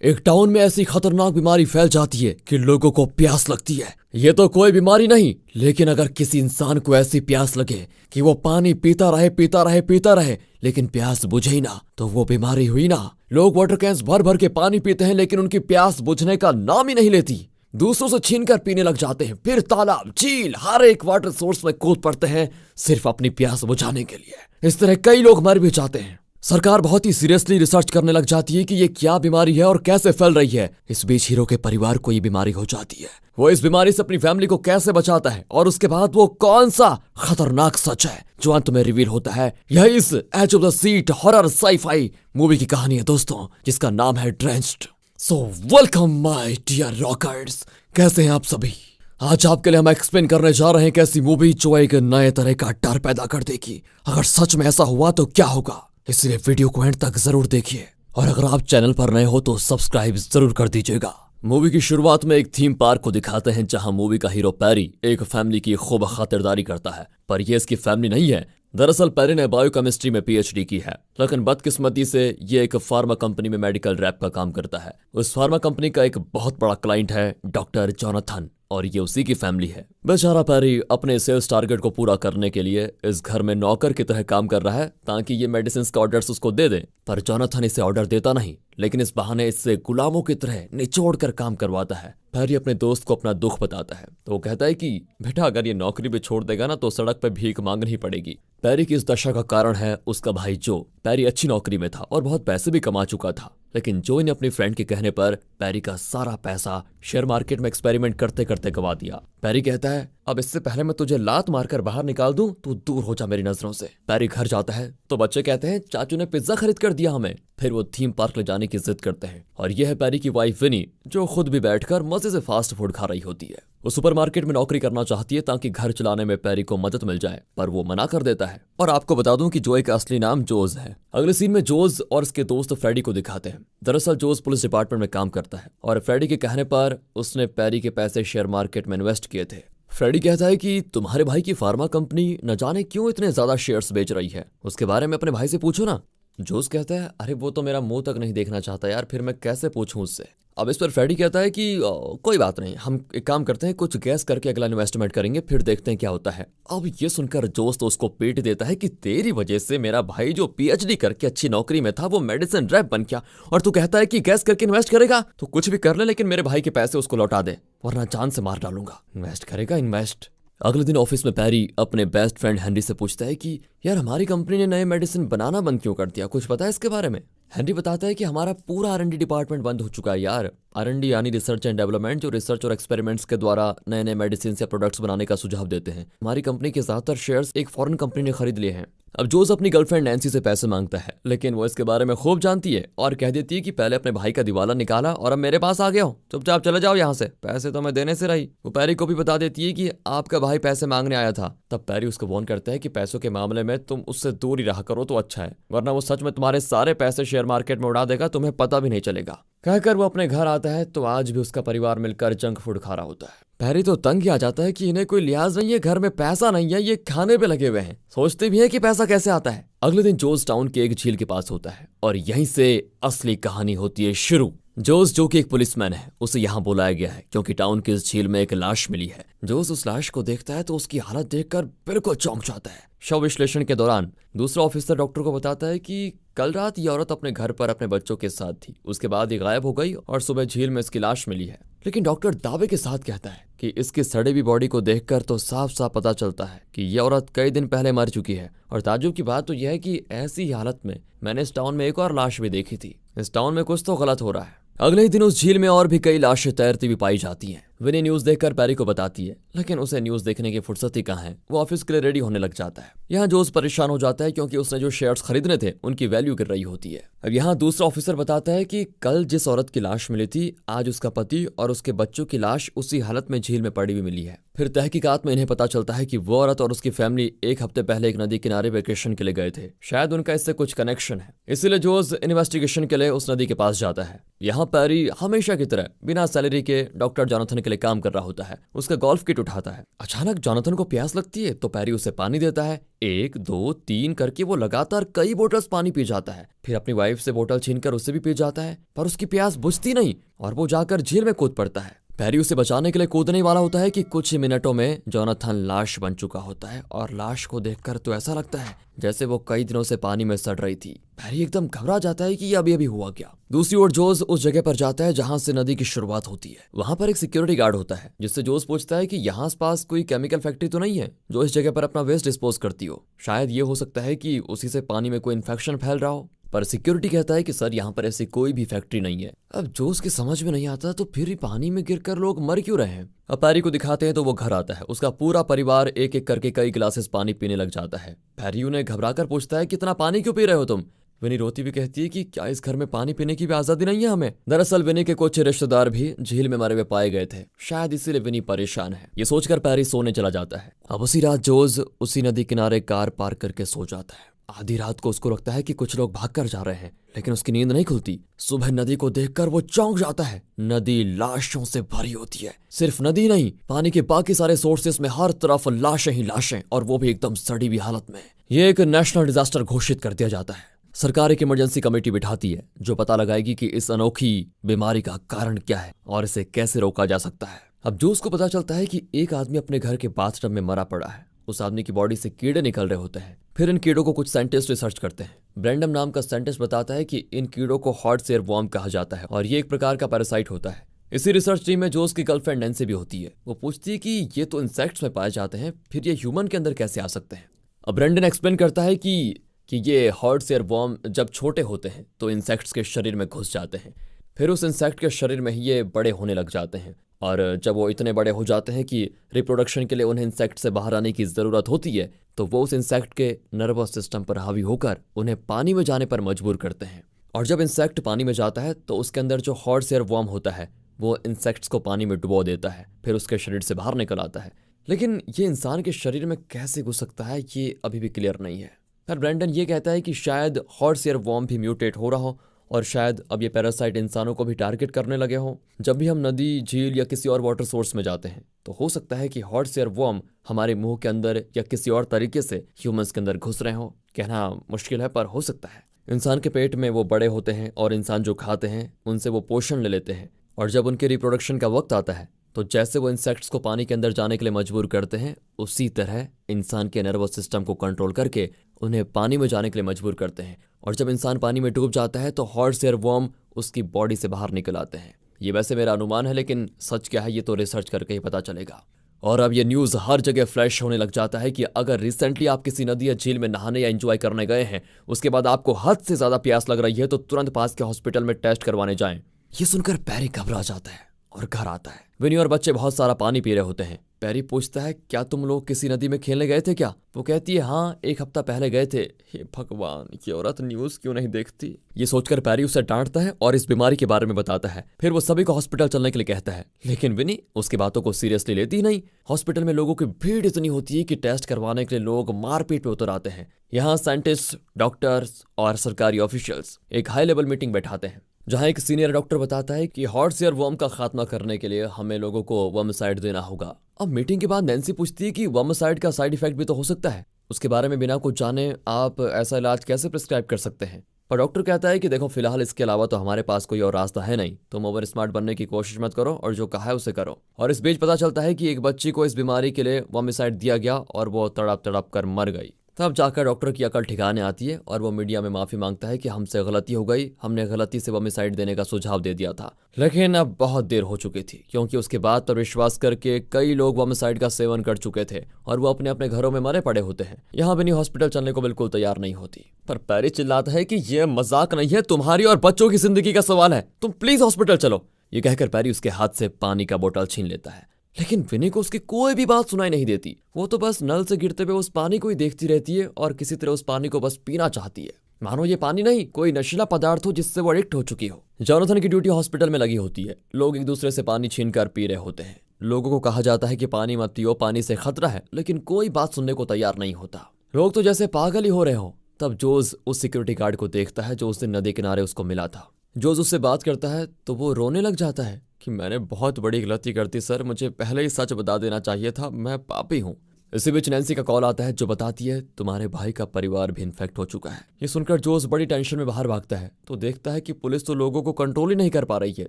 एक टाउन में ऐसी खतरनाक बीमारी फैल जाती है कि लोगों को प्यास लगती है। ये तो कोई बीमारी नहीं, लेकिन अगर किसी इंसान को ऐसी प्यास लगे कि वो पानी पीता रहे पीता रहे पीता रहे लेकिन प्यास बुझे ही ना, तो वो बीमारी हुई ना। लोग वाटर कैंस भर भर के पानी पीते हैं लेकिन उनकी प्यास बुझने का नाम ही नहीं लेती। दूसरों से छीनकर पीने लग जाते हैं, फिर तालाब झील हर एक वाटर सोर्स में कूद पड़ते हैं सिर्फ अपनी प्यास बुझाने के लिए। इस तरह कई लोग मर भी जाते हैं। सरकार बहुत ही सीरियसली रिसर्च करने लग जाती है कि ये क्या बीमारी है और कैसे फैल रही है। इस बीच हीरो के परिवार को ये बीमारी हो जाती है। वो इस बीमारी से अपनी फैमिली को कैसे बचाता है और उसके बाद वो कौन सा खतरनाक सच है जो अंत में रिवील होता है, यह इस edge of the seat horror sci-fi movie की कहानी है दोस्तों, जिसका नाम है Drenched. So welcome my dear rockers, कैसे हैं आप सभी। आज आपके लिए हम एक्सप्लेन करने जा रहे हैं एक ऐसी मूवी जो एक नए तरह का डर पैदा कर देगी। अगर सच में ऐसा हुआ तो क्या होगा, इसलिए वीडियो को एंड तक जरूर देखिए और अगर आप चैनल पर नए हो तो सब्सक्राइब जरूर कर दीजिएगा। मूवी की शुरुआत में एक थीम पार्क को दिखाते हैं जहां मूवी का हीरो पैरी एक फैमिली की खूब खातिरदारी करता है, पर यह इसकी फैमिली नहीं है। दरअसल पैरी ने बायोकेमिस्ट्री में पीएचडी की है, लेकिन बदकिस्मती से ये एक फार्मा कंपनी में मेडिकल रैप का काम करता है। उस फार्मा कंपनी का एक बहुत बड़ा क्लाइंट है डॉक्टर जोनाथन, और ये उसी की फैमिली है। बेचारा पैरी अपने सेल्स टारगेट को पूरा करने के लिए इस घर में नौकर की तरह काम कर रहा है ताकि ये मेडिसिन का ऑर्डर्स उसको दे दे, पर जोनाथन इसे ऑर्डर देता नहीं, लेकिन इस बहाने इससे गुलामों की तरह निचोड़ कर काम करवाता है। पैरी अपने दोस्त को अपना दुख बताता है तो वो कहता है कि बेटा अगर ये नौकरी भी छोड़ देगा ना तो सड़क पे भीख मांगनी पड़ेगी। पैरी की इस दशा का कारण है उसका भाई जो। पैरी अच्छी नौकरी में था और बहुत पैसे भी कमा चुका था, लेकिन जो ने अपनी फ्रेंड के कहने पर पैरी का सारा पैसा शेयर मार्केट में एक्सपेरिमेंट करते करते गवा दिया। पैरी कहता है अब इससे पहले मैं तुझे लात मारकर बाहर निकाल दूं तो दूर हो जा मेरी नजरों से। पैरी घर जाता है तो बच्चे कहते हैं चाचू ने पिज्जा खरीद कर दिया हमें। फिर वो थीम पार्क ले जाने की जिद करते हैं और यह है पैरी की वाइफ विनी, जो खुद भी बैठकर मजे से फास्ट फूड खा रही होती है। वो सुपरमार्केट में नौकरी करना चाहती है ताकि घर चलाने में पैरी को मदद मिल जाए, पर वो मना कर देता है। और आपको बता दूं कि जोए का असली नाम जोज है। अगले सीन में जोज और उसके दोस्त फ्रेडी को दिखाते हैं। दरअसल जोज पुलिस डिपार्टमेंट में काम करता है और फ्रेडी के कहने पर उसने पैरी के पैसे शेयर मार्केट में इन्वेस्ट किए थे। फ्रेडी कहता है कि तुम्हारे भाई की फार्मा कंपनी न जाने क्यों इतने ज्यादा शेयर्स बेच रही है, उसके बारे में अपने भाई से पूछो ना। जोस कहता है अरे वो तो मेरा मुंह तक नहीं देखना चाहता यार, फिर मैं कैसे पूछूं उससे। अब इस पर फ्रेडी कहता है कि कोई बात नहीं, हम एक काम करते हैं, कुछ गैस करके अगला इन्वेस्टमेंट करेंगे, फिर देखते हैं क्या होता है। अब ये सुनकर जोस तो उसको पीट देता है कि तेरी वजह से मेरा भाई जो पीएचडी करके अच्छी नौकरी में था वो मेडिसिन रैप बन गया, और तू कहता है कि गैस करके इन्वेस्ट करेगा तो कुछ भी कर ले लेकिन मेरे भाई के पैसे उसको लौटा दे वरना जान से मार डालूंगा। इन्वेस्ट करेगा इन्वेस्ट। अगले दिन ऑफिस में पैरी अपने बेस्ट फ्रेंड हेनरी से पूछता है कि यार हमारी कंपनी ने नए मेडिसिन बनाना बंद क्यों कर दिया, कुछ पता है इसके बारे में। हेनरी बताता है कि हमारा पूरा आर&डी डिपार्टमेंट बंद हो चुका है यार। आर&डी यानी रिसर्च एंड डेवलपमेंट, जो रिसर्च और एक्सपेरिमेंट्स के द्वारा नए नए मेडिसिन या प्रोडक्ट्स बनाने का सुझाव देते हैं। हमारी कंपनी के ज्यादातर शेयर्स एक फॉरेन कंपनी ने खरीद लिए हैं। अब जोस अपनी गर्लफ्रेंड नैन्सी से पैसे मांगता है, लेकिन वो इसके बारे में खूब जानती है और कह देती है कि पहले अपने भाई का दिवाला निकाला और अब मेरे पास आ गया हो, चुपचाप चले जाओ यहाँ से, पैसे तो मैं देने से रही। वो पैरी को भी बता देती है कि आपका भाई पैसे मांगने आया था। तब पैरी उसको वार्न करता है कि पैसों के मामले में तुम उससे दूर ही रहा करो तो अच्छा है, वरना वो सच में तुम्हारे सारे पैसे शेयर मार्केट में उड़ा देगा, तुम्हें पता भी नहीं चलेगा। कहकर वो अपने घर आता है तो आज भी उसका परिवार मिलकर जंक फूड खा रहा होता है। पैरी तो तंग ही आ जाता है कि इन्हें कोई लिहाज नहीं है, घर में पैसा नहीं है, ये खाने पे लगे हुए हैं, सोचते भी है कि पैसा कैसे आता है। अगले दिन जोस टाउन के एक झील के पास होता है और यहीं से असली कहानी होती है शुरू। जोस जो कि एक पुलिसमैन है, उसे यहाँ बुलाया गया है क्योंकि टाउन की इस झील में एक लाश मिली है। जोस उस लाश को देखता है तो उसकी हालत देखकर बिल्कुल चौंक जाता है। शव विश्लेषण के दौरान दूसरा ऑफिसर डॉक्टर को बताता है कि कल रात ये औरत अपने घर पर अपने बच्चों के साथ थी, उसके बाद ये गायब हो गई और सुबह झील में इसकी लाश मिली है। लेकिन डॉक्टर दावे के साथ कहता है कि इसकी सड़ी हुई बॉडी को देखकर तो साफ साफ पता चलता है कि ये औरत कई दिन पहले मर चुकी है। और ताज्जुब की बात तो यह है कि ऐसी हालत में मैंने इस टाउन में एक और लाश भी देखी थी। इस टाउन में कुछ तो गलत हो रहा है। अगले ही दिन उस झील में और भी कई लाशें तैरती हुई पाई जाती हैं। विनी न्यूज देखकर पैरी को बताती है, लेकिन उसे न्यूज देखने की फुर्सत ही कहाँ है। वो ऑफिस के लिए रेडी होने लग जाता है। यहाँ जोस परेशान हो जाता है क्योंकि उसने जो शेयर्स खरीदने थे उनकी वैल्यू गिर रही होती है। अब यहाँ दूसरा ऑफिसर बताता है कि कल जिस औरत की लाश मिली थी, आज उसका पति और उसके बच्चों की लाश उसी हालत में झील में पड़ी हुई मिली है। फिर तहकीकात में इन्हें पता चलता है कि वो औरत और उसकी फैमिली एक हफ्ते पहले एक नदी किनारे वेकेशन के लिए गए थे। शायद उनका इससे कुछ कनेक्शन है, इसीलिए जोस इन्वेस्टिगेशन के लिए उस नदी के पास जाता है। यहाँ पैरी हमेशा की तरह बिना सैलरी के डॉक्टर जोनाथन के लिए लिए काम कर रहा होता है। उसका गोल्फ किट उठाता है। अचानक जोनाथन को प्यास लगती है तो पैरी उसे पानी देता है। 1 2 3 करके वो लगातार कई बोतल्स पानी पी जाता है। फिर अपनी वाइफ से बोतल छीनकर उससे भी पी जाता है, पर उसकी प्यास बुझती नहीं और वो जाकर झील में कूद पड़ता है। पैरी उसे बचाने के लिए कूदने वाला होता है कि कुछ ही मिनटों में जोनाथन लाश बन चुका होता है और लाश को देखकर तो ऐसा लगता है जैसे वो कई दिनों से पानी में सड़ रही थी। पैरी एकदम घबरा जाता है कि ये अभी अभी हुआ क्या। दूसरी ओर जोस उस जगह पर जाता है जहां से नदी की शुरुआत होती है। वहां पर एक सिक्योरिटी गार्ड होता है जिससे जोस पूछता है कि यहाँ आसपास कोई केमिकल फैक्ट्री तो नहीं है जो इस जगह पर अपना वेस्ट डिस्पोज करती हो। शायद ये हो सकता है कि उसी से पानी में कोई इन्फेक्शन फैल रहा हो, पर सिक्योरिटी कहता है कि सर यहाँ पर ऐसी कोई भी फैक्ट्री नहीं है। अब जोस के समझ में नहीं आता तो फिर ही पानी में गिरकर लोग मर क्यों रहे हैं। अब पैरी को दिखाते हैं तो वो घर आता है। उसका पूरा परिवार एक एक करके कई गिलासेस पानी पीने लग जाता है। पैरी उन्हें घबराकर पूछता है कितना पानी क्यों पी रहे हो तुम। विनी रोती भी कहती है कि क्या इस घर में पानी पीने की भी आजादी नहीं है हमें। दरअसल विनी के कुछ रिश्तेदार भी झील में मरे हुए पाए गए थे, शायद इसीलिए विनी परेशान है। ये सोचकर पैरी सोने चला जाता है। अब उसी रात जोस उसी नदी किनारे कार पार्क करके सो जाता है। आधी रात को उसको लगता है कि कुछ लोग भागकर जा रहे हैं, लेकिन उसकी नींद नहीं खुलती। सुबह नदी को देखकर वो चौंक जाता है। नदी लाशों से भरी होती है। सिर्फ नदी नहीं, पानी के बाकी सारे सोर्सेस में हर तरफ लाशें ही लाशें, और वो भी एकदम सड़ी हुई हालत में। ये एक नेशनल डिजास्टर घोषित कर दिया जाता है। सरकार एक इमरजेंसी कमेटी बिठाती है जो पता लगाएगी कि इस अनोखी बीमारी का कारण क्या है और इसे कैसे रोका जा सकता है। अब जोस को पता चलता है कि एक आदमी अपने घर के बाथटब में मरा पड़ा है। उस आदमी की बॉडी से कीड़े निकल रहे होते हैं। फिर इन कीड़ों को कुछ साइंटिस्ट रिसर्च करते हैं। ब्रैंडम नाम का साइंटिस्ट बताता है कि इन कीड़ों को हॉट एयर वॉर्म कहा जाता है और ये एक प्रकार का पैरासाइट होता है। इसी रिसर्च टीम में जोस की गर्लफ्रेंड नैन्सी भी होती है। वो पूछती है कि ये तो इंसेक्ट्स में पाए जाते हैं, फिर ये ह्यूमन के अंदर कैसे आ सकते हैं। अब ब्रैंडन एक्सप्लेन करता है कि ये हॉट एयर वॉर्म जब छोटे होते हैं तो इंसेक्ट्स के शरीर में घुस जाते हैं। फिर उस इंसेक्ट के शरीर में ही ये बड़े होने लग जाते हैं, और जब वो इतने बड़े हो जाते हैं कि रिप्रोडक्शन के लिए उन्हें इंसेक्ट से बाहर आने की ज़रूरत होती है, तो वो उस इंसेक्ट के नर्वस सिस्टम पर हावी होकर उन्हें पानी में जाने पर मजबूर करते हैं। और जब इंसेक्ट पानी में जाता है तो उसके अंदर जो हॉट एयर वॉर्म होता है वो इंसेक्ट्स को पानी में डुबो देता है, फिर उसके शरीर से बाहर निकल आता है। लेकिन ये इंसान के शरीर में कैसे घुस सकता है ये अभी भी क्लियर नहीं है। पर ब्रैंडन ये कहता है कि शायद हॉट एयर वॉर्म भी म्यूटेट हो रहा हो और शायद अब ये पैरासाइट इंसानों को भी टारगेट करने लगे हों। जब भी हम नदी, झील या किसी और वाटर सोर्स में जाते हैं तो हो सकता है कि हॉट एयर वॉर्म हमारे मुंह के अंदर या किसी और तरीके से ह्यूमंस के अंदर घुस रहे हों। कहना मुश्किल है पर हो सकता है। इंसान के पेट में वो बड़े होते हैं और इंसान जो खाते हैं उनसे वो पोषण ले लेते हैं, और जब उनके रिप्रोडक्शन का वक्त आता है तो जैसे वो इंसेक्ट्स को पानी के अंदर जाने के लिए मजबूर करते हैं, उसी तरह इंसान के नर्वस सिस्टम को कंट्रोल करके उन्हें पानी में जाने के लिए मजबूर करते हैं। और जब इंसान पानी में डूब जाता है तो हॉट एयर वॉर्म उसकी बॉडी से बाहर निकल आते हैं। ये वैसे मेरा अनुमान है, लेकिन सच क्या है ये तो रिसर्च करके ही पता चलेगा। और अब ये न्यूज़ हर जगह फ्लैश होने लग जाता है कि अगर रिसेंटली आप किसी नदी या झील में नहाने या एंजॉय करने गए हैं, उसके बाद आपको हद से ज़्यादा प्यास लग रही है, तो तुरंत पास के हॉस्पिटल में टेस्ट करवाने जाएं। ये सुनकर पैरी घबरा जाता है और घर आता है। विनी और बच्चे बहुत सारा पानी पी रहे होते हैं। पैरी पूछता है क्या तुम लोग किसी नदी में खेलने गए थे क्या। वो कहती है हाँ, 1 हफ्ता पहले गए थे। हे भगवान, ये औरत न्यूज़ क्यों नहीं देखती। ये सोचकर पैरी उसे डांटता है और इस बीमारी के बारे में बताता है। फिर वो सभी को हॉस्पिटल चलने के लिए कहता है, लेकिन विनी उसकी बातों को सीरियसली लेती ही नहीं। हॉस्पिटल में लोगों की भीड़ इतनी होती है कि टेस्ट करवाने के लिए लोग मारपीट पे उतर आते हैं। यहाँ साइंटिस्ट, डॉक्टर्स और सरकारी ऑफिशियल्स एक हाई लेवल मीटिंग बैठाते हैं, जहां एक सीनियर डॉक्टर बताता है कि हॉट एयर वॉर्म का खात्मा करने के लिए हमें लोगों को वर्मिसाइड देना होगा। अब मीटिंग के बाद नैन्सी पूछती है कि वर्मिसाइड का साइड इफेक्ट भी तो हो सकता है, उसके बारे में बिना कुछ जाने आप ऐसा इलाज कैसे प्रिस्क्राइब कर सकते हैं। पर डॉक्टर कहता है कि देखो फिलहाल इसके अलावा तो हमारे पास कोई और रास्ता है नहीं, तुम ओवर स्मार्ट बनने की कोशिश मत करो और जो कहा है उसे करो। और इस बीच पता चलता है कि एक बच्ची को इस बीमारी के लिए वर्मिसाइड दिया गया और वो तड़प तड़प कर मर गई। तब जाकर डॉक्टर की अकल ठिकाने आती है और वो मीडिया में माफी मांगता है कि हमसे गलती हो गई, हमने गलती से वर्मिसाइड देने का सुझाव दे दिया था। लेकिन अब बहुत देर हो चुकी थी, क्योंकि उसके बाद पर विश्वास करके कई लोग वर्मिसाइड का सेवन कर चुके थे और वो अपने अपने घरों में मरे पड़े होते हैं। यहाँ विनी हॉस्पिटल चलने को बिल्कुल तैयार नहीं होती, पर पैरी चिल्लाता है कि ये मजाक नहीं है, तुम्हारी और बच्चों की जिंदगी का सवाल है, तुम प्लीज हॉस्पिटल चलो। ये कहकर पैरी उसके हाथ से पानी का बोतल छीन लेता है, लेकिन विनी को उसकी कोई भी बात सुनाई नहीं देती। वो तो बस नल से गिरते हुए उस पानी को ही देखती रहती है और किसी तरह उस पानी को बस पीना चाहती है, मानो ये पानी नहीं कोई नशीला पदार्थ हो जिससे वो एडिक्ट हो चुकी हो। जोनाथन की ड्यूटी हॉस्पिटल में लगी होती है। लोग एक दूसरे से पानी छीनकर पी रहे होते हैं। लोगों को कहा जाता है कि पानी मत पियो, पानी से खतरा है, लेकिन कोई बात सुनने को तैयार नहीं होता। लोग तो जैसे पागल ही हो रहे हो। तब जोस उस सिक्योरिटी गार्ड को देखता है जो उस दिन नदी किनारे उसको मिला था। जोज उससे बात करता है तो वो रोने लग जाता है कि मैंने बहुत बड़ी गलती कर दी सर, मुझे पहले ही सच बता देना चाहिए था, मैं पापी हूँ। इसी बीच नैन्सी का कॉल आता है जो बताती है तुम्हारे भाई का परिवार भी इन्फेक्ट हो चुका है। ये सुनकर जोस बड़ी टेंशन में बाहर भागता है तो देखता है कि पुलिस तो लोगों को कंट्रोल ही नहीं कर पा रही है।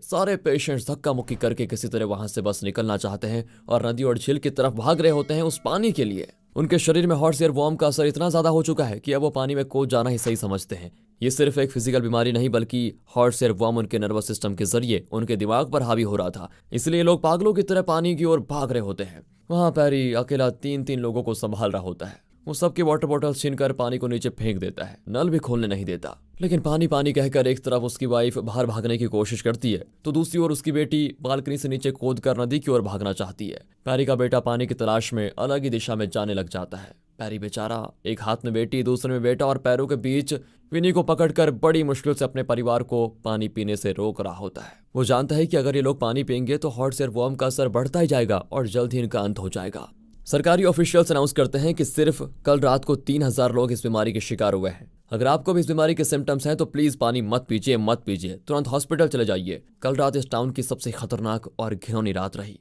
सारे पेशेंट्स धक्का मुक्की करके किसी तरह वहां से बस निकलना चाहते हैं और नदी और झील की तरफ भाग रहे होते हैं उस पानी के लिए। उनके शरीर में हॉट एयर वॉर्म का असर इतना ज्यादा हो चुका है कि अब वो पानी में कूद जाना ही सही समझते हैं। ये सिर्फ एक फिजिकल बीमारी नहीं बल्कि हॉट एयर वॉर्म उनके नर्वस सिस्टम के जरिए उनके दिमाग पर हावी हो रहा था, इसलिए लोग पागलों की तरह पानी की ओर भाग रहे होते हैं। वहां पैरी अकेला तीन तीन लोगों को संभाल रहा होता है। वो सबके वाटर बॉटल छीनकर पानी को नीचे फेंक देता है, नल भी खोलने नहीं देता। लेकिन पानी पानी कहकर एक तरफ उसकी वाइफ बाहर भागने की कोशिश करती है तो दूसरी ओर उसकी बेटी बालकनी से नीचे कूद कर नदी की ओर भागना चाहती है। पैरी का बेटा पानी की तलाश में अलग ही दिशा में जाने लग जाता है। पैरी बेचारा एक हाथ में बेटी दूसरे में बेटा और पैरों के बीच विनी को पकड़कर बड़ी मुश्किल से अपने परिवार को पानी पीने से रोक रहा होता है। वो जानता है कि अगर ये लोग पानी पिएंगे तो हॉट एयर वॉर्म का असर बढ़ता ही जाएगा और जल्द ही इनका अंत हो जाएगा। सरकारी ऑफिशियल्स अनाउंस करते हैं कि सिर्फ कल रात को 3000 लोग इस बीमारी के शिकार हुए हैं। अगर आपको भी इस बीमारी के सिम्टम्स हैं तो प्लीज पानी मत पीजिए, तुरंत हॉस्पिटल चले जाइए। कल रात इस टाउन की सबसे खतरनाक और घिनौनी रात रही।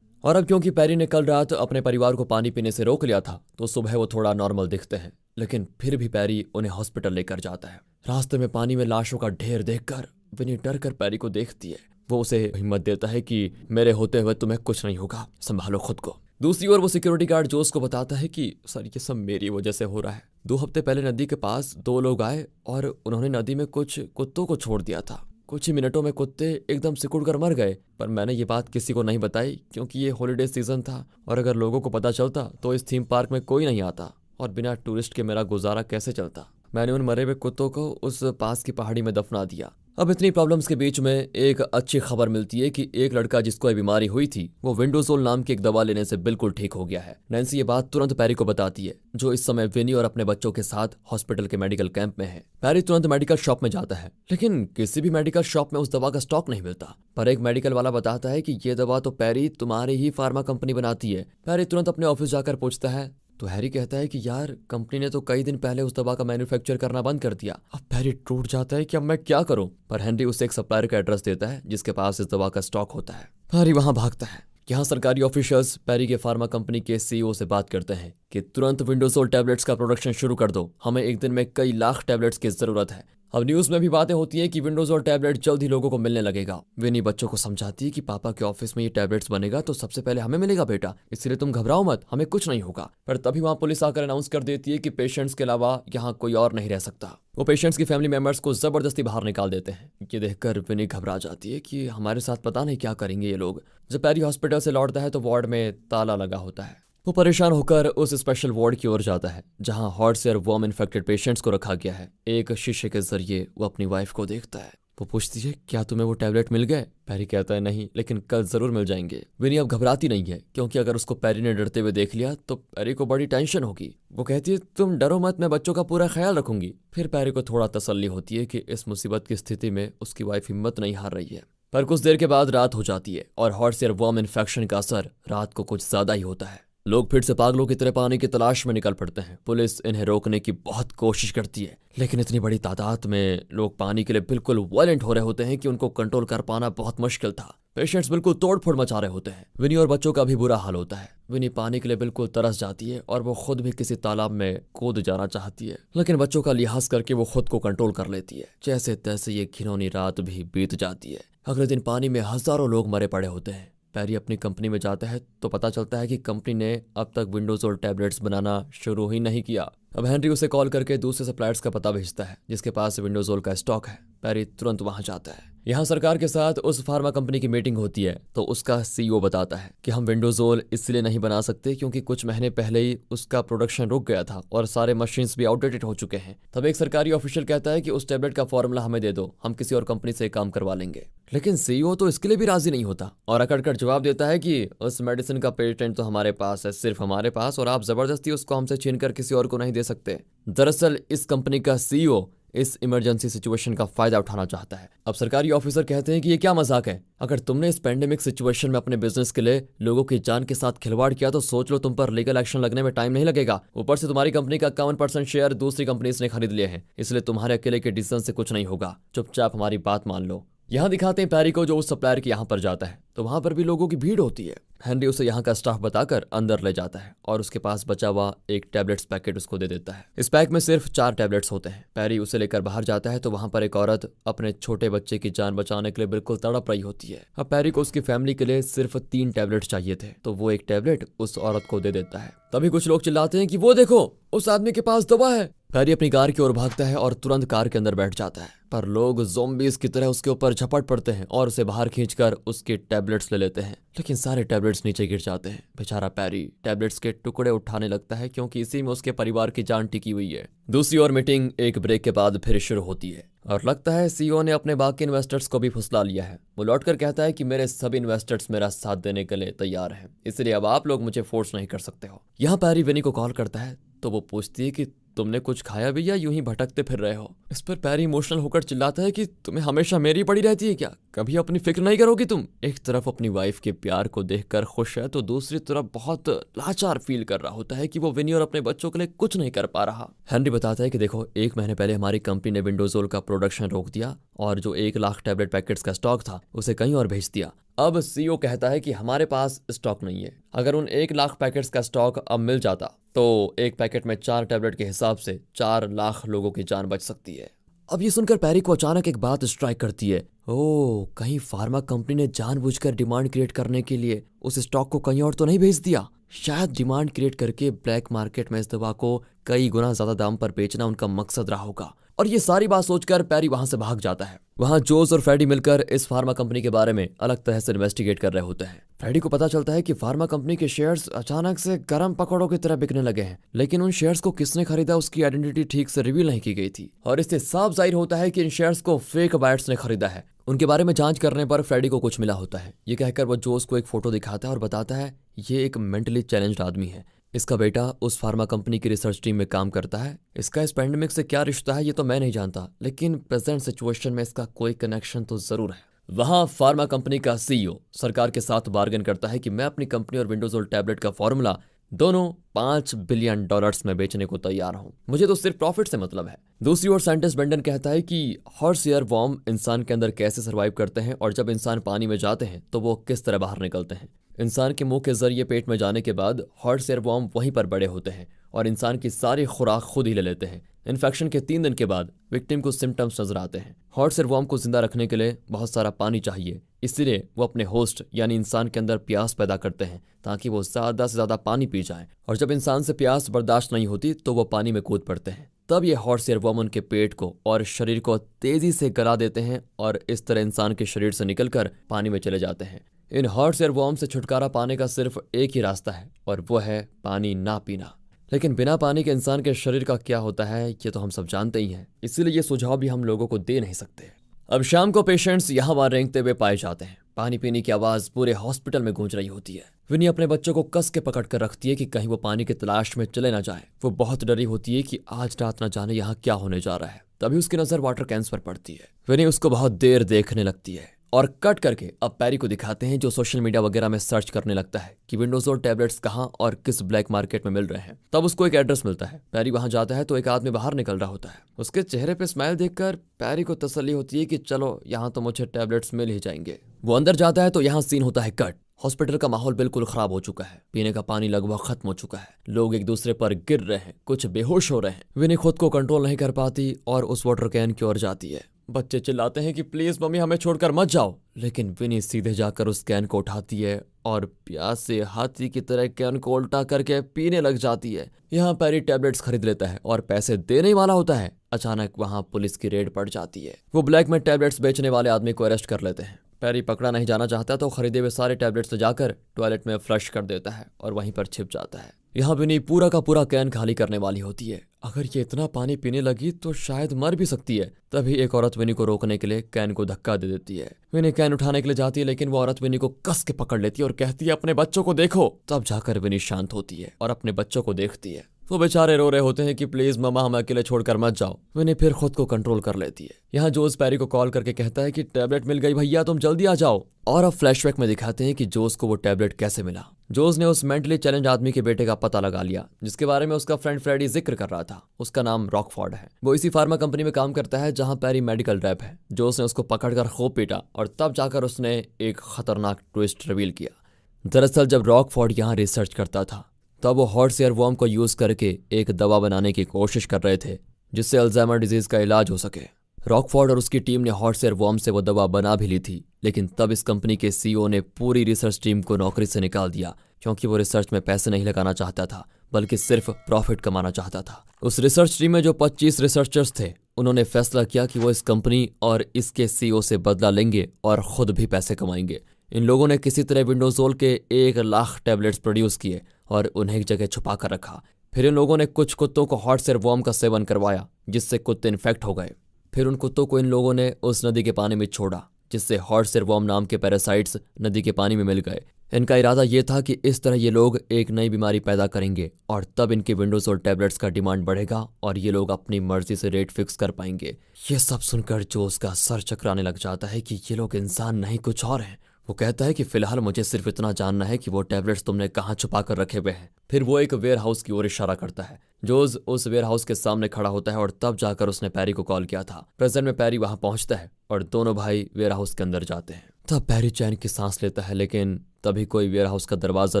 और अब क्योंकि पैरी ने कल रात अपने परिवार को पानी पीने से रोक लिया था तो सुबह वो थोड़ा नॉर्मल दिखते हैं, लेकिन फिर भी पैरी उन्हें हॉस्पिटल लेकर जाता है। रास्ते में पानी में लाशों का ढेर देखकर विनी डर कर पैरी को देखती है। वो उसे हिम्मत देता है कि मेरे होते हुए तुम्हें कुछ नहीं होगा, संभालो खुद को। दूसरी ओर वो सिक्योरिटी गार्ड जोस को बताता है कि सर ये सब मेरी वजह से हो रहा है। 2 हफ्ते पहले नदी के पास 2 लोग आए और उन्होंने नदी में कुछ कुत्तों को छोड़ दिया था। कुछ ही मिनटों में कुत्ते एकदम सिकुड़ कर मर गए, पर मैंने ये बात किसी को नहीं बताई क्योंकि ये हॉलीडे सीजन था और अगर लोगों को पता चलता तो इस थीम पार्क में कोई नहीं आता और बिना टूरिस्ट के मेरा गुजारा कैसे चलता। मैंने उन मरे हुए कुत्तों को उस पास की पहाड़ी में दफना दिया। अब इतनी प्रॉब्लम्स के बीच में एक अच्छी खबर मिलती है कि एक लड़का जिसको ये बीमारी हुई थी वो विंडोजोल नाम की एक दवा लेने से बिल्कुल ठीक हो गया है। नैन्सी ये बात तुरंत पैरी को बताती है जो इस समय विनी और अपने बच्चों के साथ हॉस्पिटल के मेडिकल कैंप में है। पैरी तुरंत मेडिकल शॉप में जाता है लेकिन किसी भी मेडिकल शॉप में उस दवा का स्टॉक नहीं मिलता, पर एक मेडिकल वाला बताता है कि ये दवा तो पैरी तुम्हारी ही फार्मा कंपनी बनाती है। पैरी तुरंत अपने ऑफिस जाकर पूछता है तो हैरी कहता है कि यार कंपनी ने तो कई दिन पहले उस दवा का मैन्युफैक्चर करना बंद कर दिया। अब हैरी टूट जाता है कि अब मैं क्या करूं, पर हेनरी उसे एक सप्लायर का एड्रेस देता है जिसके पास इस दवा का स्टॉक होता है। हैरी वहां भागता है। यहाँ सरकारी ऑफिशियल्स पैरी के फार्मा कंपनी के सीईओ से बात करते हैं कि तुरंत विंडोजोल टैबलेट्स का प्रोडक्शन शुरू कर दो, हमें एक दिन में कई लाख टैबलेट्स की जरूरत है। अब न्यूज में भी बातें होती है कि विंडोजोल टैबलेट जल्द ही लोगों को मिलने लगेगा। विनी बच्चों को समझाती है कि पापा के ऑफिस में ये टैबलेट्स बनेगा तो सबसे पहले हमें मिलेगा बेटा, इसलिए तुम घबराओ मत, हमें कुछ नहीं होगा। पर तभी वहां पुलिस आकर अनाउंस कर देती है कि पेशेंट्स के अलावा यहाँ कोई और नहीं रह सकता। वो पेशेंट्स की फैमिली मेंबर्स को जबरदस्ती बाहर निकाल देते हैं। ये देखकर विनी घबरा जाती है कि हमारे साथ पता नहीं क्या करेंगे ये लोग। जब पैरी हॉस्पिटल से लौटता है तो वार्ड में ताला लगा होता है। वो परेशान होकर उस स्पेशल वार्ड की ओर जाता है जहां hot air warm infected patients को रखा गया है। एक शीशे के जरिए वो अपनी वाइफ को देखता है। वो पूछती है क्या तुम्हें वो टैबलेट मिल गए? पैरी कहता है नहीं, लेकिन कल जरूर मिल जाएंगे। विनी अब घबराती नहीं है क्योंकि अगर उसको पैरी ने डरते हुए देख लिया तो पैरी को बड़ी टेंशन होगी। वो कहती है तुम डरो मत, मैं बच्चों का पूरा ख्याल रखूंगी। फिर पैरी को थोड़ा तसल्ली होती है कि इस मुसीबत की स्थिति में उसकी वाइफ हिम्मत नहीं हार रही है। पर कुछ देर के बाद रात हो जाती है और हॉट एयर वॉर्म इन्फेक्शन का असर रात को कुछ ज्यादा ही होता है। लोग फिर से पागलों की तरह पानी की तलाश में निकल पड़ते हैं। पुलिस इन्हें रोकने की बहुत कोशिश करती है लेकिन इतनी बड़ी तादाद में लोग पानी के लिए बिल्कुल वायलेंट हो रहे होते हैं कि उनको कंट्रोल कर पाना बहुत मुश्किल था। पेशेंट्स बिल्कुल तोड़फोड़ मचा रहे होते हैं। विनी और बच्चों का भी बुरा हाल होता है। विनी पानी के लिए बिल्कुल तरस जाती है और वो खुद भी किसी तालाब में कूद जाना चाहती है, लेकिन बच्चों का लिहाज करके वो खुद को कंट्रोल कर लेती है। जैसे तैसे ये घिनौनी रात भी बीत जाती है। अगले दिन पानी में हजारों लोग मरे पड़े होते हैं। पैरी अपनी कंपनी में जाता है तो पता चलता है कि कंपनी ने अब तक विंडोजोल टैबलेट्स बनाना शुरू ही नहीं किया। अब हेनरी उसे कॉल करके दूसरे सप्लायर्स का पता भेजता है जिसके पास विंडोजोल का स्टॉक है। पैरी तुरंत वहां जाता है। यहाँ सरकार के साथ उस फार्मा कंपनी की मीटिंग होती है तो उसका सीईओ बताता है कि हम विंडोजोल इसलिए नहीं बना सकते क्योंकि कुछ महीने पहले ही उसका प्रोडक्शन रुक गया था और सारे मशीन्स भी आउटडेटेड हो चुके हैं। तब एक सरकारी ऑफिशियल कहता है कि उस टैबलेट का फॉर्मूला हमें दे दो, हम किसी और कंपनी से काम करवा लेंगे। लेकिन सीईओ तो इसके लिए भी राजी नहीं होता और अकड़कर जवाब देता है कि उस मेडिसिन का पेटेंट तो हमारे पास है, सिर्फ हमारे पास, और आप जबरदस्ती उसको हमसे छीन कर किसी और को नहीं दे सकते। दरअसल इस कंपनी का सीईओ इस इमरजेंसी सिचुएशन का फायदा उठाना चाहता है। अब सरकारी ऑफिसर कहते हैं कि ये क्या मजाक है, अगर तुमने इस पेंडेमिक सिचुएशन में अपने बिजनेस के लिए लोगों की जान के साथ खिलवाड़ किया तो सोच लो तुम पर लीगल एक्शन लगने में टाइम नहीं लगेगा। ऊपर से तुम्हारी कंपनी का 51% शेयर दूसरी कंपनीज ने खरीद लिए हैं, इसलिए तुम्हारे अकेले के डिसीजन से कुछ नहीं होगा, चुपचाप हमारी बात मान लो। यहाँ दिखाते हैं पैरी को जो उस सप्लायर के यहाँ पर जाता है तो वहां पर भी लोगों की भीड़ होती है। हेनरी उसे यहाँ का स्टाफ बताकर अंदर ले जाता है और उसके पास बचा हुआ एक टैबलेट्स पैकेट उसको दे देता है। इस पैक में सिर्फ 4 टैबलेट्स होते हैं। पैरी उसे लेकर बाहर जाता है तो वहां पर एक औरत अपने छोटे बच्चे की जान बचाने के लिए बिल्कुल तड़प रही होती है। अब पैरी को उसकी फैमिली के लिए सिर्फ 3 टैबलेट्स चाहिए थे तो वो एक टैबलेट उस औरत को दे देता है। तभी कुछ लोग चिल्लाते हैं कि वो देखो उस आदमी के पास दवा है। पैरी अपनी कार की ओर भागता है और तुरंत कार के अंदर बैठ जाता है, पर लोग ज़ॉम्बीज़ की तरह उसके ऊपर झपट पड़ते हैं और उसे बाहर खींचकर उसके टैबलेट्स ले लेते हैं, लेकिन सारे टैबलेट्स नीचे गिर जाते हैं। बेचारा पैरी टैबलेट्स के टुकड़े उठाने लगता है क्योंकि इसी में उसके परिवार की जान टिकी हुई है। दूसरी ओर मीटिंग एक ब्रेक के बाद फिर शुरू होती है और लगता है सीईओ ने अपने बाकी इन्वेस्टर्स को भी फुसला लिया है। वो लौटकर कहता है कि मेरे सभी इन्वेस्टर्स मेरा साथ देने के लिए तैयार हैं, इसलिए अब आप लोग मुझे फोर्स नहीं कर सकते हो। यहाँ पैरी विनी को कॉल करता है तो वो पूछती है कि तुमने कुछ खाया भी या यूं ही भटकते फिर रहे हो। इस पर पैरी इमोशनल होकर चिल्लाता है कि तुम्हें हमेशा मेरी पड़ी रहती है क्या, कभी अपनी फिक्र नहीं करोगी तुम। एक तरफ अपनी वाइफ के प्यार को देखकर खुश है तो दूसरी तरफ बहुत लाचार फील कर रहा होता है कि वो विनी और अपने बच्चों के लिए कुछ नहीं कर पा रहा। हेनरी बताता है कि देखो 1 महीने पहले हमारी कंपनी ने विंडोजोल का प्रोडक्शन रोक दिया और जो 1 लाख टैबलेट पैकेट्स का स्टॉक था उसे कहीं और भेज दिया। अब सीईओ कहता है कि हमारे पास स्टॉक नहीं है। अगर उन 1 लाख पैकेट्स का स्टॉक अब मिल जाता तो एक पैकेट में 4 टैबलेट के हिसाब से 4 लाख लोगों की जान बच सकती है। अब ये सुनकर पैरी को अचानक एक बात स्ट्राइक करती है, ओह कहीं फार्मा कंपनी ने जानबूझकर डिमांड क्रिएट करने के लिए उस स्टॉक को कहीं और तो नहीं भेज दिया। शायद डिमांड क्रिएट करके ब्लैक मार्केट में इस दवा को कई गुना ज्यादा दाम पर बेचना उनका मकसद रहा होगा। और ये सारी बात सोचकर पैरी वहां से भाग जाता है। वहां जोस और फ्रेडी मिलकर इस फार्मा कंपनी के बारे में अलग तरह से इन्वेस्टिगेट कर रहे होते हैं। फ्रेडी को पता चलता है कि फार्मा कंपनी के शेयर्स अचानक से गर्म पकौड़ों की तरह बिकने लगे हैं, लेकिन उन शेयर्स को किसने खरीदा उसकी आइडेंटिटी ठीक से रिवील नहीं की गई थी और इससे साफ जाहिर होता है कि इन शेयर्स को फेक बायर्स ने खरीदा है। उनके बारे में जांच करने पर फ्रेडी को कुछ मिला होता है। ये कहकर वो जोस को एक फोटो दिखाता है और बताता है ये एक मेंटली चैलेंज्ड आदमी है, इसका बेटा उस फार्मा कंपनी की रिसर्च टीम में काम करता है। इसका इस पैंडेमिक से क्या रिश्ता है ये तो मैं नहीं जानता, लेकिन प्रेजेंट सिचुएशन में इसका कोई कनेक्शन तो जरूर है। वहां फार्मा कंपनी का सीईओ सरकार के साथ बार्गेन करता है कि मैं अपनी कंपनी और विंडोजोल टैबलेट का फॉर्मूला दोनों $5 बिलियन में बेचने को तैयार हूं, मुझे तो सिर्फ प्रॉफिट से मतलब है। दूसरी ओर साइंटिस्ट बेंडन कहता है कि हॉर्स एयर वॉर्म इंसान के अंदर कैसे सर्वाइव करते हैं और जब इंसान पानी में जाते हैं तो वो किस तरह बाहर निकलते हैं। इंसान के मुंह के जरिए पेट में जाने के बाद हॉर्स एयर वॉर्म वहीं पर बड़े होते हैं और इंसान की सारी खुराक खुद ही ले लेते हैं। इन्फेक्शन के 3 दिन के बाद विक्टिम को सिम्टम्स नजर आते हैं। हॉर्स एयर वॉर्म को जिंदा रखने के लिए बहुत सारा पानी चाहिए, इसलिए वो अपने होस्ट यानी इंसान के अंदर प्यास पैदा करते हैं ताकि वो ज्यादा से ज्यादा पानी पी जाए, और जब इंसान से प्यास बर्दाश्त नहीं होती तो वो पानी में कूद पड़ते हैं। तब ये हॉर्स एयर वॉर्म उनके पेट को और शरीर को तेजी से गला देते हैं और इस तरह इंसान के शरीर से निकलकर पानी में चले जाते हैं। इन हॉर्स एयर वॉर्म से छुटकारा पाने का सिर्फ एक ही रास्ता है और वो है पानी ना पीना। लेकिन बिना पानी के इंसान के शरीर का क्या होता है ये तो हम सब जानते ही हैं, इसीलिए ये सुझाव भी हम लोगों को दे नहीं सकते। अब शाम को पेशेंट्स यहाँ वहाँ रेंगते हुए पाए जाते हैं। पानी पीने की आवाज पूरे हॉस्पिटल में गूंज रही होती है। विनी अपने बच्चों को कस के पकड़ कर रखती है कि कहीं वो पानी की तलाश में चले ना जाए। वो बहुत डरी होती है कि आज रात ना जाने यहाँ क्या होने जा रहा है। तभी उसकी नजर वाटर कैंस पर पड़ती है। विनी उसको बहुत देर देखने लगती है और कट करके अब पैरी को दिखाते हैं जो सोशल मीडिया वगैरह में सर्च करने लगता है कि विंडोजोल टैबलेट्स कहाँ और किस ब्लैक मार्केट में मिल रहे हैं। तब उसको एक एड्रेस मिलता है। पैरी वहां जाता है तो एक आदमी बाहर निकल रहा होता है। उसके चेहरे पे स्माइल देखकर पैरी को तसल्ली होती है कि चलो यहाँ तो मुझे टैबलेट्स मिल ही जाएंगे। वो अंदर जाता है तो यहाँ सीन होता है कट। हॉस्पिटल का माहौल बिल्कुल खराब हो चुका है। पीने का पानी लगभग खत्म हो चुका है। लोग एक दूसरे पर गिर रहे हैं, कुछ बेहोश हो रहे हैं। विनी खुद को कंट्रोल नहीं कर पाती और उस वाटर कैन की ओर जाती है। बच्चे चिल्लाते हैं कि प्लीज मम्मी हमें छोड़कर मत जाओ, लेकिन विनी सीधे जाकर उस कैन को उठाती है और प्यास से हाथी की तरह कैन को उल्टा करके पीने लग जाती है। यहाँ पैरी टैबलेट्स खरीद लेता है और पैसे देने वाला होता है। अचानक वहाँ पुलिस की रेड पड़ जाती है। वो ब्लैक में टैबलेट्स बेचने वाले आदमी को अरेस्ट कर लेते हैं। पैरी पकड़ा नहीं जाना चाहता तो खरीदे हुए सारे टैबलेट्स ले जाकर टॉयलेट में फ्लश कर देता है और वहीं पर छिप जाता है। यहाँ विनी पूरा का पूरा कैन खाली करने वाली होती है। अगर ये इतना पानी पीने लगी तो शायद मर भी सकती है। तभी एक औरत विनी को रोकने के लिए कैन को धक्का दे देती है। विनी कैन उठाने के लिए जाती है लेकिन वो औरत विनी को कस के पकड़ लेती है और कहती है अपने बच्चों को देखो। तब जाकर विनी शांत होती है और अपने बच्चों को देखती है। वो बेचारे रो रहे होते हैं कि प्लीज मम्मा हमें अकेले छोड़कर मत जाओ। विनी फिर खुद को कंट्रोल कर लेती है। यहाँ जोस पैरी को कॉल करके कहता है कि टैबलेट मिल गई भैया, तुम जल्दी आ जाओ। और अब फ्लैशबैक में दिखाते हैं कि जोस को वो टैबलेट कैसे मिला। जोस ने उस मेंटली चैलेंज आदमी के बेटे का पता लगा लिया जिसके बारे में उसका फ्रेंड फ्रेडी जिक्र कर रहा था। उसका नाम रॉकफोर्ड है। वो इसी फार्मा कंपनी में काम करता है जहां पैरी मेडिकल रैप है। जोस ने उसको पकड़कर खूब पीटा और तब जाकर उसने एक खतरनाक ट्विस्ट रिवील किया। दरअसल जब रॉकफोर्ड यहाँ रिसर्च करता था तब वो हॉर्स एयरवॉर्म को यूज करके एक दवा बनाने की कोशिश कर रहे थे जिससे अल्जाइमर डिजीज का इलाज हो सके। रॉकफोर्ड और उसकी टीम ने हॉर्स एयरवॉर्म से वो दवा बना भी ली थी, लेकिन तब इस कंपनी के सीईओ ने पूरी रिसर्च टीम को नौकरी से निकाल दिया क्योंकि वो रिसर्च में पैसे नहीं लगाना चाहता था बल्कि सिर्फ प्रॉफिट कमाना चाहता था। उस रिसर्च टीम में जो 25 रिसर्चर्स थे उन्होंने फैसला किया कि वो इस कंपनी और इसके सीईओ से बदला लेंगे और खुद भी पैसे कमाएंगे। इन लोगों ने किसी तरह विंडोजोल के 1 लाख टैबलेट्स प्रोड्यूस किए और उन्हें एक जगह छुपा कर रखा। फिर इन लोगों ने कुछ कुत्तों को हॉर्स एयरवॉर्म का सेवन करवाया जिससे कुत्ते इन्फेक्ट हो गए। फिर उन कुत्तों को इन लोगों ने उस नदी के पानी में छोड़ा जिससे हॉर्स एयरवॉर्म नाम के पैरासाइट्स नदी के पानी में मिल गए। इनका इरादा ये था कि इस तरह ये लोग एक नई बीमारी पैदा करेंगे और तब इनके विंडोजोल टैबलेट्स का डिमांड बढ़ेगा और ये लोग अपनी मर्जी से रेट फिक्स कर पाएंगे। ये सब सुनकर जोस का सर चकराने लग जाता है कि ये लोग इंसान नहीं कुछ और हैं। वो कहता है कि फिलहाल मुझे सिर्फ इतना जानना है कि वो टैबलेट्स तुमने कहाँ छुपा कर रखे हुए हैं। फिर वो एक वेयर हाउस की ओर इशारा करता है। जोस उस वेयर हाउस के सामने खड़ा होता है और तब जाकर उसने पैरी को कॉल किया था। प्रेजेंट में पैरी वहां पहुंचता है और दोनों भाई वेयर हाउस के अंदर जाते हैं। तब पैरी चैन की सांस लेता है, लेकिन तभी कोई वेयर हाउस का दरवाजा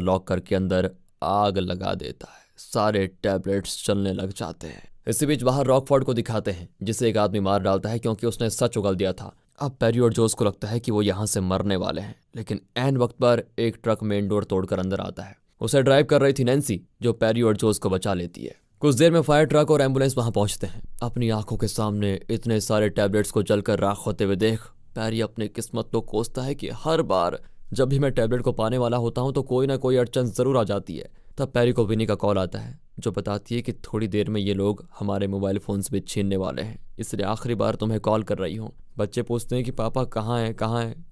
लॉक करके अंदर आग लगा देता है। सारे टैबलेट्स चलने लग जाते हैं। इसी बीच बाहर रॉकफोर्ड को दिखाते हैं जिसे एक आदमी मार डालता है क्योंकि उसने सच उगल दिया था। अब पैरी और जोस को लगता है कि वो यहाँ से मरने वाले हैं, लेकिन ऐन वक्त पर एक ट्रक मेन डोर तोड़कर अंदर आता है। उसे ड्राइव कर रही थी नैन्सी जो पैरी और जोस को बचा लेती है। कुछ देर में फायर ट्रक और एम्बुलेंस वहां पहुंचते हैं। अपनी आंखों के सामने इतने सारे टैबलेट्स को जलकर राख होते हुए देख पैरी अपनी किस्मत को कोसता है कि हर बार जब भी मैं टैबलेट को पाने वाला होता हूं तो कोई ना कोई अड़चन जरूर आ जाती है। तब पैरी को विनी का कॉल आता है जो बताती है कि थोड़ी देर में ये लोग हमारे मोबाइल फोन्स भी छीनने वाले हैं, इसलिए आखिरी बार तुम्हें कॉल कर रही हूँ। बच्चे पूछते हैं कि पापा कहाँ हैं,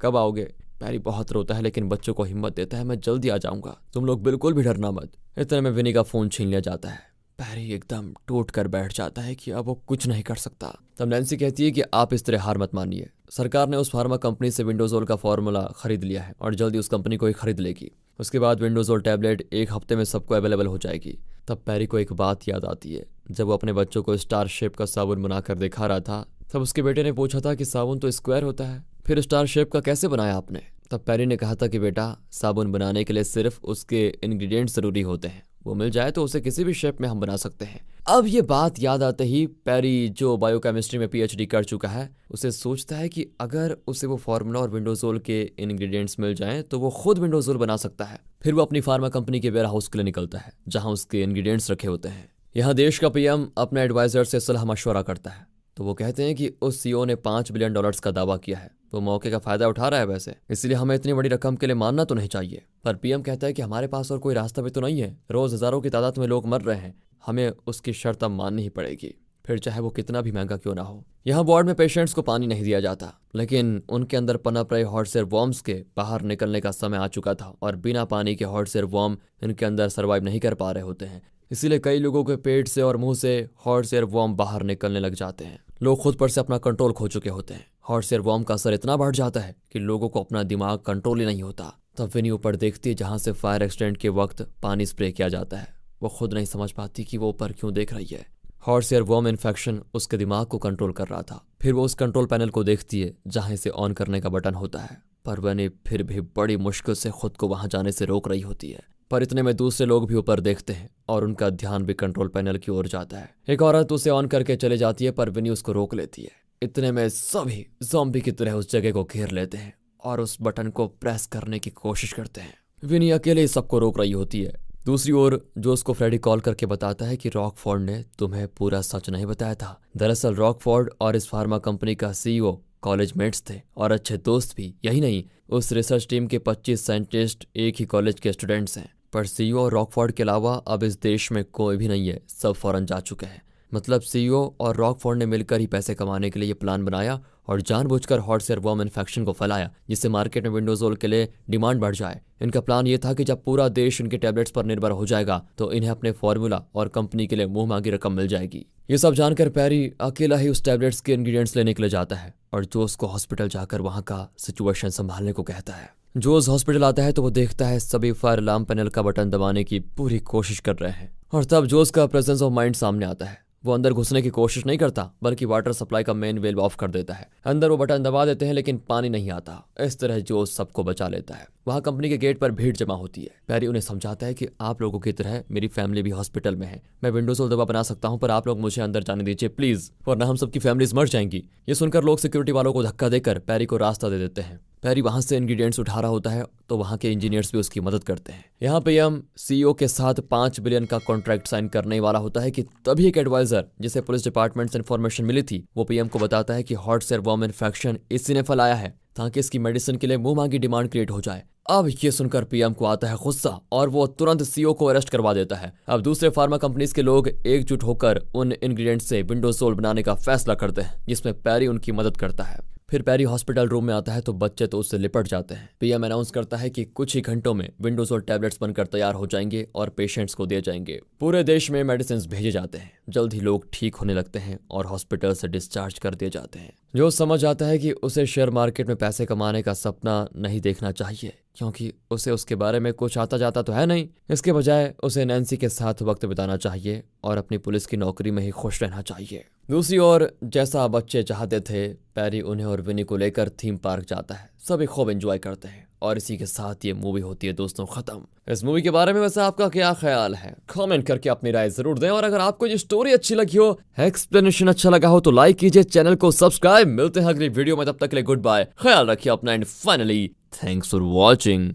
कब आओगे। पैरी बहुत रोता है लेकिन बच्चों को हिम्मत देता है, मैं जल्दी आ जाऊंगा, तुम लोग बिल्कुल भी डरना मत। इतने में विनी का फोन छीन लिया जाता है। पैरी एकदम टूट कर बैठ जाता है कि अब वो कुछ नहीं कर सकता। तब नैन्सी कहती है कि आप इस तरह हार मत मानिए, सरकार ने उस फार्मा कंपनी से विंडोजोल का फॉर्मूला खरीद लिया है और जल्दी उस कंपनी को ही खरीद लेगी। उसके बाद विंडोजोल टैबलेट 1 हफ्ते में सबको अवेलेबल हो जाएगी। तब पैरी को एक बात याद आती है। जब वो अपने बच्चों को स्टार शेप का साबुन बनाकर दिखा रहा था तब उसके बेटे ने पूछा था कि साबुन तो स्क्वायर होता है, फिर स्टार शेप का कैसे बनाया आपने। तब पैरी ने कहा था कि बेटा साबुन बनाने के लिए सिर्फ उसके इंग्रेडिएंट्स जरूरी होते हैं, वो मिल जाए तो उसे किसी भी शेप में हम बना सकते हैं। अब ये बात याद आते ही पैरी जो बायोकेमिस्ट्री में पीएचडी कर चुका है उसे सोचता है कि अगर उसे वो फार्मूला और विंडोजोल के इंग्रेडिएंट्स मिल जाएं तो वो खुद विंडोजोल बना सकता है। फिर वो अपनी फार्मा कंपनी के वेयर हाउस के लिए निकलता है जहां उसके इंग्रेडिएंट्स रखे होते हैं। यहाँ देश का पीएम अपने एडवाइजर से सलाह मशवरा करता है तो वो कहते हैं कि उस सीईओ ने $5 बिलियन का दावा किया है, वो मौके का फायदा उठा रहा है वैसे, इसलिए हमें इतनी बड़ी रकम के लिए मानना तो नहीं चाहिए। पर पीएम कहता है कि हमारे पास और कोई रास्ता भी तो नहीं है, रोज हजारों की तादाद में लोग मर रहे हैं, हमें उसकी शर्त अब माननी ही पड़ेगी, फिर चाहे वो कितना भी महंगा क्यों ना हो। यहाँ वार्ड में पेशेंट्स को पानी नहीं दिया जाता, लेकिन उनके अंदर पनप रहे हॉर्स एयरवॉर्म्स के बाहर निकलने का समय आ चुका था और बिना पानी के हॉर्स एयरवॉर्म इनके अंदर सर्वाइव नहीं कर पा रहे होते हैं। इसीलिए कई लोगों के पेट से और मुंह से हॉर्स एयरवॉर्म बाहर निकलने लग जाते हैं। लोग खुद पर से अपना कंट्रोल खो चुके होते हैं। हॉर्स एयरवॉर्म का असर इतना बढ़ जाता है कि लोगों को अपना दिमाग कंट्रोल ही नहीं होता। तब विनी ऊपर देखती है जहां से फायर एक्सीडेंट के वक्त पानी स्प्रे किया जाता है। वो खुद नहीं समझ पाती कि वो ऊपर क्यों देख रही है। हॉर्स एयरवॉर्म इन्फेक्शन उसके दिमाग को कंट्रोल कर रहा था। फिर वो उस कंट्रोल पैनल को देखती है जहां इसे ऑन करने का बटन होता है, पर विनी फिर भी बड़ी मुश्किल से खुद को वहां जाने से रोक रही होती है। पर इतने में दूसरे लोग भी ऊपर देखते हैं और उनका ध्यान भी कंट्रोल पैनल की ओर जाता है। एक औरत उसे ऑन करके चले जाती है पर विनी उसको रोक लेती है। इतने में सभी ज़ॉम्बी की तरह उस जगह को घेर लेते हैं और उस बटन को प्रेस करने की कोशिश करते हैं। विनी अकेले ही सबको रोक रही होती है। दूसरी ओर जोस को फ्रेडी कॉल करके बताता है कि रॉकफोर्ड ने तुम्हें पूरा सच नहीं बताया था। दरअसल रॉकफोर्ड और इस फार्मा कंपनी का सीईओ कॉलेज मेट्स थे और अच्छे दोस्त भी। यही नहीं, उस रिसर्च टीम के 25 साइंटिस्ट एक ही कॉलेज के स्टूडेंट्स हैं। पर सीईओ और रॉकफोर्ड के अलावा अब इस देश में कोई भी नहीं है, सब फॉरेन जा चुके हैं। मतलब सीईओ और रॉकफोर्ड ने मिलकर ही पैसे कमाने के लिए ये प्लान बनाया और जानबूझकर हॉट सेरवॉर्म इन्फेक्शन को फैलाया, जिससे मार्केट में विंडोजोल के लिए डिमांड बढ़ जाए। इनका प्लान ये था कि जब पूरा देश इनके टैबलेट्स पर निर्भर हो जाएगा तो इन्हें अपने फॉर्मूला और कंपनी के लिए मुंह मांगी रकम मिल जाएगी। ये सब जानकर पैरी अकेला ही उस टैबलेट्स के इंग्रेडिएंट्स लेने के लिए जाता है और जोस को हॉस्पिटल जाकर वहां का सिचुएशन संभालने को कहता है। जोस हॉस्पिटल आता है तो वो देखता है सभी फायर अलार्म पैनल का बटन दबाने की पूरी कोशिश कर रहे हैं और तब जोस का प्रेजेंस ऑफ माइंड सामने आता है। वो अंदर घुसने की कोशिश नहीं करता बल्कि वाटर सप्लाई का मेन वेल्व ऑफ कर देता है। अंदर वो बटन दबा देते हैं लेकिन पानी नहीं आता। इस तरह जोस सबको बचा लेता है। वहां कंपनी के गेट पर भीड़ जमा होती है। पैरी उन्हें समझाता है कि आप लोगों की तरह मेरी फैमिली भी हॉस्पिटल में है। मैं विंडोजोल दवा बना सकता हूं पर आप लोग मुझे अंदर जाने दीजिए प्लीज, वरना हम सबकी फैमिलीज मर जाएंगी। ये सुनकर लोग सिक्योरिटी वालों को धक्का देकर पैरी को रास्ता दे देते हैं। पैरी वहां से इंग्रेडिएंट्स उठा रहा होता है तो वहां के इंजीनियर्स भी उसकी मदद करते हैं। यहाँ पे हम सीईओ के साथ 5 बिलियन का कॉन्ट्रैक्ट साइन करने वाला होता है कि तभी एक एडवाइजर जिसे पुलिस डिपार्टमेंट से इन्फॉर्मेशन मिली थी वो पीएम को बताता है कि हॉट सेरवॉर्म इन्फेक्शन इसी ने फैलाया है ताकि इसकी मेडिसिन के लिए मुंह मांगी डिमांड क्रिएट हो जाए। अब ये सुनकर पीएम को आता है गुस्सा और वो तुरंत सीईओ को अरेस्ट करवा देता है। अब दूसरे फार्मा कंपनीज के लोग एकजुट होकर उन इंग्रेडिएंट्स से विंडोजोल बनाने का फैसला करते हैं, जिसमें पैरी उनकी मदद करता है। फिर पैरी हॉस्पिटल रूम में आता है तो बच्चे तो उससे लिपट जाते हैं। पीएम अनाउंस करता है कि कुछ ही घंटों में विंडोजोल टैबलेट्स बनकर तैयार हो जाएंगे और पेशेंट्स को दिए जाएंगे। पूरे देश में मेडिसिन भेजे जाते हैं। जल्द ही लोग ठीक होने लगते हैं और हॉस्पिटल से डिस्चार्ज कर दिए जाते हैं। जो समझ आता है कि उसे शेयर मार्केट में पैसे कमाने का सपना नहीं देखना चाहिए क्योंकि उसे उसके बारे में कुछ आता जाता तो है नहीं। इसके बजाय उसे नैन्सी के साथ वक्त बिताना चाहिए और अपनी पुलिस की नौकरी में ही खुश रहना चाहिए। दूसरी ओर जैसा बच्चे चाहते थे, पैरी उन्हें और विनी को लेकर थीम पार्क जाता है। सभी खूब एंजॉय करते हैं और इसी के साथ ये मूवी होती है दोस्तों खत्म। इस मूवी के बारे में वैसे आपका क्या ख्याल है? कमेंट करके अपनी राय जरूर दें और अगर आपको ये स्टोरी अच्छी लगी हो, एक्सप्लेनेशन अच्छा लगा हो तो लाइक कीजिए, चैनल को सब्सक्राइब। मिलते हैं अगली वीडियो में, तब तक के लिए गुड बाय, ख्याल रखिए अपना and finally thanks for watching.